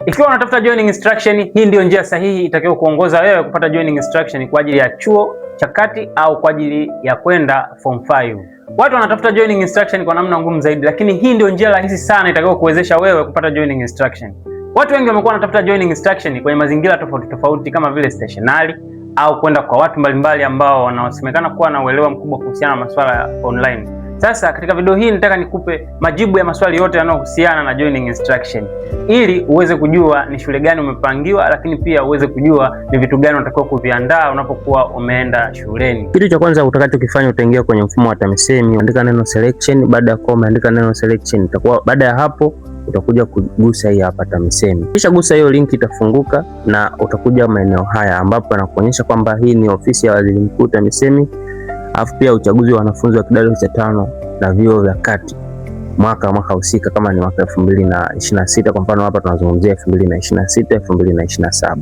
Ikiwa unatafuta joining instruction, hii ndio njia sahihi itakayo kuongoza wewe kupata joining instruction kwa ajili ya chuo cha kati au kwa ajili ya kwenda form 5. Watu wanatafuta joining instruction kwa namna ngumu zaidi, lakini hii ndio njia rahisi sana itakayo kuwezesha wewe kupata joining instruction. Watu wengi wamekuwa wanatafuta joining instruction kwenye mazingira tofauti tofauti kama vile stationary au kwenda kwa watu mbalimbali ambao wanaosemekana kuwa na uelewa mkubwa kuhusiana na masuala ya online. Sasa katika video hii nataka nikupe majibu ya maswali yote yanayohusiana na joining instruction ili uweze kujua ni shule gani umepangiwa, lakini pia uweze kujua ni vitu gani unatakiwa kuviandaa unapokuwa umeenda shuleni. Kitu cha kwanza utakachokifanya, utaingia kwenye mfumo wa TAMISEMI, andika neno selection. Baada ya kuwa umeandika neno selection, itakuwa baada ya hapo utakuja kugusa hii hapa TAMISEMI. Kisha gusa hiyo link, itafunguka na utakuja maeneo haya ambapo anakuonyesha kwamba hii ni ofisi ya Waziri Mkuu TAMISEMI. Alafu pia uchaguzi wa wanafunzi wa kidato cha 5 na vyuo vya kati mwaka husika, kama ni mwaka 2026. Kwa mfano hapa tunazungumzia 2026 2027.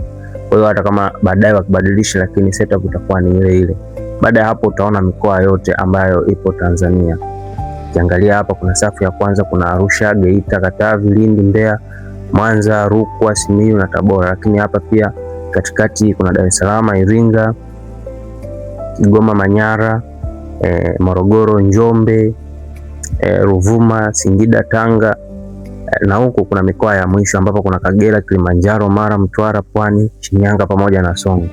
Kwa hiyo hata kama baadaye wakibadilisha, lakini setup itakuwa ni ile ile. Baada ya hapo utaona mikoa yote ambayo ipo Tanzania. Ukiangalia hapa kuna safu ya kwanza kuna Arusha, Geita, Katavi, Lindi, Mbeya, Mwanza, Rukwa, Simiyu na Tabora. Lakini hapa pia katikati kuna Dar es Salaam, Iringa, Kigoma, Manyara, Morogoro, Njombe, Ruvuma, Singida, Tanga, na huko kuna mikoa ya mwisho ambapo kuna Kagera, Kilimanjaro, Mara, Mtwara, Pwani, Shinyanga pamoja na Songwe.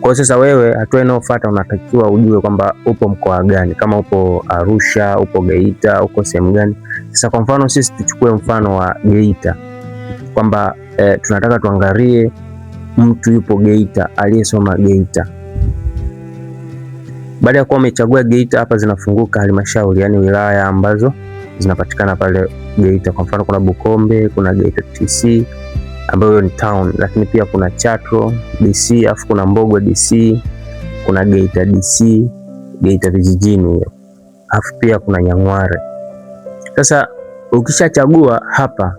Kwa sasa wewe, hatua inayofuata unatakiwa ujue kwamba upo mkoa gani, kama upo Arusha, upo Geita, uko sehemu gani. Sasa kwa mfano sisi tuchukue mfano wa Geita kwamba tunataka tuangalie mtu yupo Geita, aliyesoma Geita. Baada ya kuwa umechagua Geita, hapa zinafunguka halmashauri, yani wilaya ambazo zinapatikana pale Geita. Kwa mfano kuna Bukombe, kuna Geita TC ambayo ni town, lakini pia kuna Chatro DC, afu kuna Mbogwe DC, kuna Geita DC, Geita vijijini, afu pia kuna Nyang'hwale. Sasa ukishachagua hapa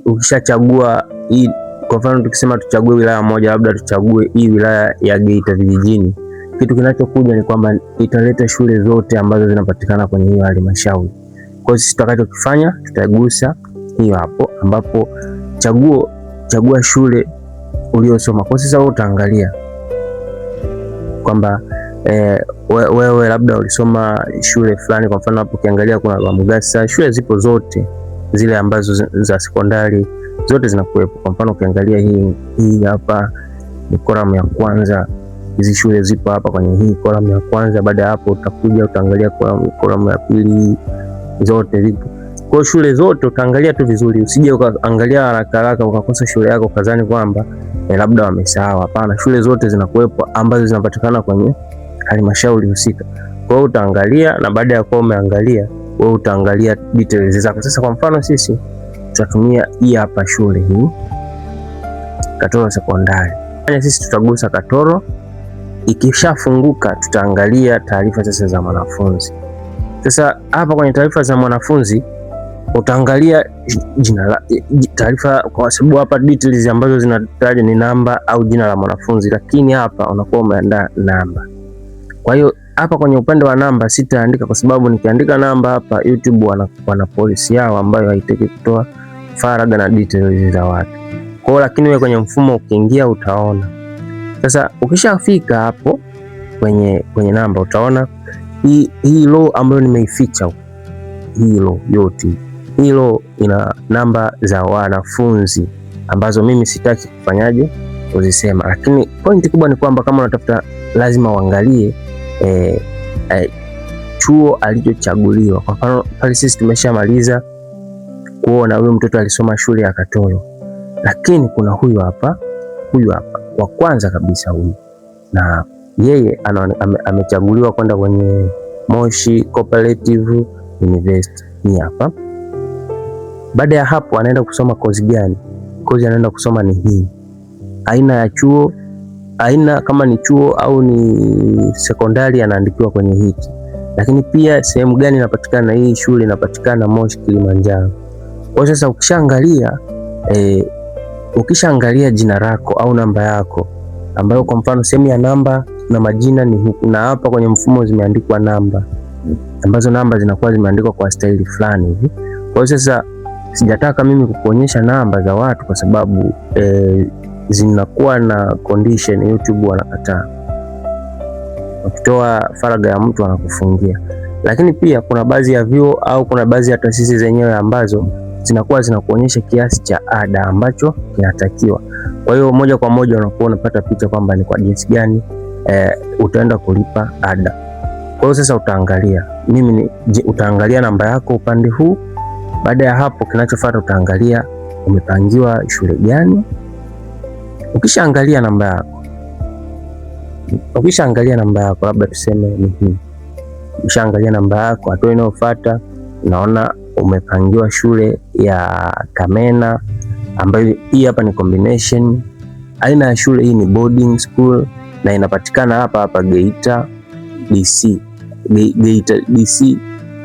ukishachagua hii, kwa mfano tukisema tuchague wilaya moja, labda tuchague hii wilaya ya Geita vijijini, kitu kinachokuja ni kwamba italeta shule zote ambazo zinapatikana kwenye hiyo halmashauri. Kwa hiyo sisi tutakachokifanya, tutagusa hiyo hapo ambapo chagua shule uliosoma. Kwa sasa wewe utaangalia kwamba wewe labda ulisoma shule fulani. Kwa mfano hapo ukiangalia kuna Lwamugasa, shule zipo zote zile ambazo za sekondari zote zinakuwepo. Kwa mfano ukiangalia hii hapa ni kolam ya kwanza, hizi shule zipo hapa kwenye hii kolam ya kwanza. Baada ya hapo utakuja utaangalia kolam ya pili, zote zipo. Kwa shule zote utaangalia tu vizuri, usije ukaangalia haraka ukakosa shule yako kazani kwamba labda wamesahau. Hapana, shule zote zinakuwepo ambazo zinapatikana kwenye halmashauri husika. Kwa hiyo utaangalia, na baada ya kuwa umeangalia wewe utaangalia details zako. Sasa kwa mfano sisi tutatumia hii hapa shule hii Katoro Sekondari. Sisi tutagusa Katoro. Ikishafunguka tutaangalia taarifa sasa za mwanafunzi. Sasa hapa kwenye taarifa za mwanafunzi utaangalia jina la taarifa, kwa sababu hapa details ambazo zinataja ni namba au jina la mwanafunzi, lakini hapa unakuwa umeandaa namba. Kwa hiyo hapa kwenye upande wa namba sitaandika, kwa sababu nikiandika namba hapa YouTube wana policy yao ambayo haitaki kutoa faragha na details za watu. Kwa hiyo lakini wewe kwenye mfumo ukiingia utaona. Sasa ukishafika hapo kwenye namba utaona hii row ambayo nimeificha, hii row yote, hii row ina namba za wanafunzi ambazo mimi sitaki kufanyaje uzisema, lakini pointi kubwa ni kwamba kama unatafuta lazima uangalie chuo alichochaguliwa. Kwa mfano pale sisi tumeshamaliza kuona huyo mtoto alisoma shule ya Katoro, lakini kuna huyu hapa wa kwanza kabisa huyu, na yeye amechaguliwa kwenda kwenye Moshi Cooperative University ni hapa. Baada ya hapo anaenda kusoma kozi gani? Kozi anaenda kusoma ni hii. Aina ya chuo, aina kama ni chuo au ni sekondari anaandikiwa kwenye hiki. Lakini pia sehemu gani inapatikana hii shule? Inapatikana Moshi Kilimanjaro. Kwa sasa ukishaangalia jina lako au namba yako, ambayo kwa mfano sehemu ya namba na majina ni huku, na hapa kwenye mfumo zimeandikwa namba, ambazo namba zinakuwa zimeandikwa kwa staili fulani hivi. Kwa hiyo sasa Sijataka mimi kukuonyesha namba za watu kwa sababu zinakuwa na condition. YouTube wanakataa, ukitoa faragha ya mtu anakufungia. Lakini pia kuna baadhi ya vyuo au kuna baadhi ya taasisi zenyewe ambazo zinakuwa zinakuonyesha kiasi cha ada ambacho kinatakiwa. Kwa hiyo moja kwa moja unakuwa unapata picha kwamba ni kwa jinsi gani utaenda kulipa ada. Kwa hiyo sasa utaangalia utaangalia namba yako upande huu. Baada ya hapo, kinachofuata utaangalia umepangiwa shule gani. Ukishaangalia namba yako, labda tuseme ni hii. Ukishaangalia namba yako, hatua inayofuata unaona umepangiwa shule ya Kamena, ambayo hii hapa ni combination. Aina ya shule hii ni boarding school na inapatikana hapa Geita DC. Geita DC,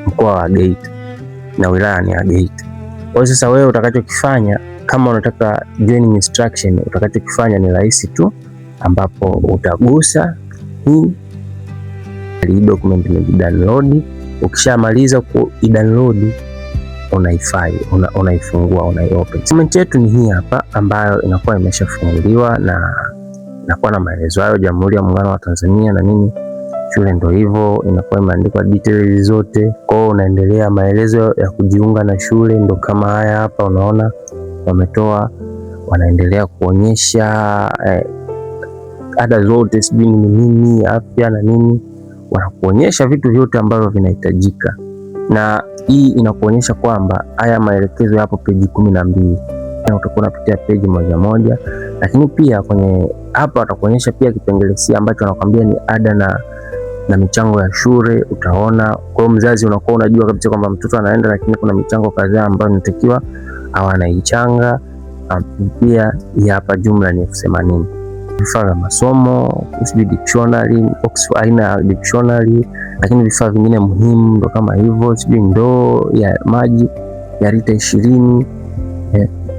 mkoa wa Geita na wilaya ni ya Geita. Kwa sasa wewe utakachokifanya kama unataka joining instruction, utakachokifanya ni rahisi tu, ambapo utagusa hii document ni download. Ukishamaliza ku download, unaifungua, unaiopen. Document yetu ni hii hapa, ambayo inakuwa imeshafunguliwa na inakuwa na maelezo hayo, Jamhuri ya Muungano wa Tanzania na nini. Shule ndio hivyo, inakuwa imeandikwa details zote. Kwa hiyo unaendelea, maelezo ya kujiunga na shule ndo kama haya hapa, unaona wametoa, wanaendelea kuonyesha ada zote, sijui ni nini, afya na nini, wanakuonyesha vitu vyote ambavyo vinahitajika. Na hii inakuonyesha kwamba haya maelekezo yapo peji 12, na utakuwa unapitia peji moja moja. Lakini pia kwenye hapa watakuonyesha pia kipengele C ambacho wanakuambia ni ada na michango ya shule, utaona. Kwa hiyo mzazi unakuwa unajua kabisa kwamba mtoto anaenda, lakini kuna michango kadhaa ambayo inatakiwa au anaichanga. Pia hapa jumla ni 80. Vifaa vya masomo, dictionary, aina ya dictionary, lakini vifaa vingine muhimu ndo kama hivyo, sijui ndoo ya maji ya lita 20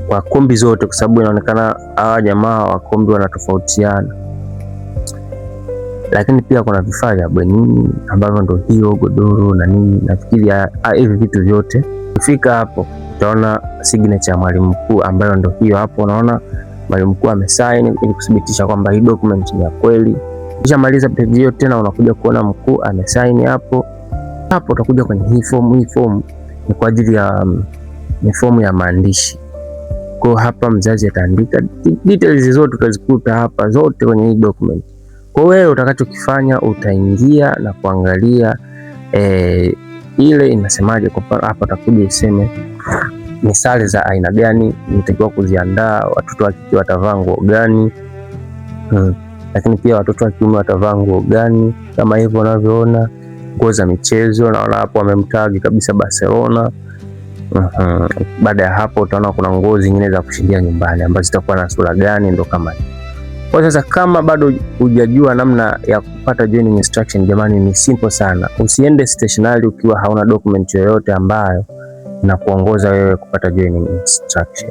kwa kombi zote, kwa sababu inaonekana hawa jamaa wa kombi wanatofautiana. Lakini pia kuna vifaa vya bwenini ambavyo ndo hiyo godoro na nini. Nafikiri hivi vitu vyote. Ukifika hapo utaona signature ya mwalimu mkuu ambayo ndo hiyo hapo, unaona mwalimu mkuu amesign ili kudhibitisha kwamba hii document ni ya kweli. Kisha maliza page hiyo tena unakuja kuona mkuu amesign hapo. Hapo utakuja kwenye hii form. Hii form ni kwa ajili ya ni form ya maandishi. Kwa hapa mzazi ataandika details zote, utazikuta hapa zote kwenye hii document. Kwa wewe utakachokifanya utaingia na kuangalia ile inasemaje. Kwa hapa utakuja iseme ni sare za aina gani nitakiwa kuziandaa, watoto wa kike watavaa nguo gani, lakini pia watoto wa kiume watavaa nguo gani, kama hivyo unavyoona. Nguo za michezo, naona hapo wamemtagi kabisa Barcelona. Baada ya hapo utaona kuna nguo zingine za kushindia nyumbani ambazo zitakuwa na sura gani, ndo kama hiyo. Kwa sasa kama bado hujajua namna ya kupata joining instruction, jamani, ni simple sana. Usiende stationary ukiwa hauna document yoyote ambayo inakuongoza wewe kupata joining instruction.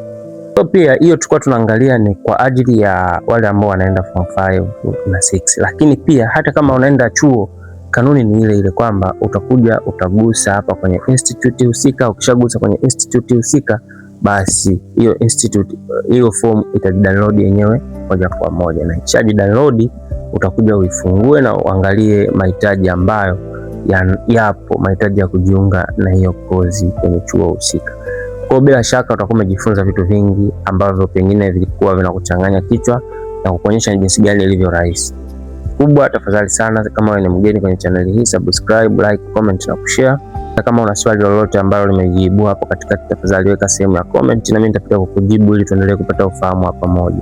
So pia hiyo tulikuwa tunaangalia ni kwa ajili ya wale ambao wanaenda form 5 na 6, lakini pia hata kama unaenda chuo, kanuni ni ile ile kwamba utakuja utagusa hapa kwenye institute husika. Ukishagusa kwenye institute husika, basi hiyo institute, hiyo form itadownload yenyewe moja kwa moja, na ikishaji download utakuja uifungue na uangalie mahitaji ambayo yapo, mahitaji ya kujiunga na hiyo kozi kwenye chuo husika. Kwa bila shaka utakuwa umejifunza vitu vingi ambavyo pengine vilikuwa vinakuchanganya kichwa na kukuonyesha jinsi gani ilivyo rahisi. Kubwa, tafadhali sana, kama wewe ni mgeni kwenye channel hii, subscribe, like, comment na kushare. Na kama una swali lolote ambalo limejibu hapo katikati, tafadhali weka sehemu ya comment na mimi nitakuja kukujibu ili tuendelee kupata ufahamu hapa pamoja.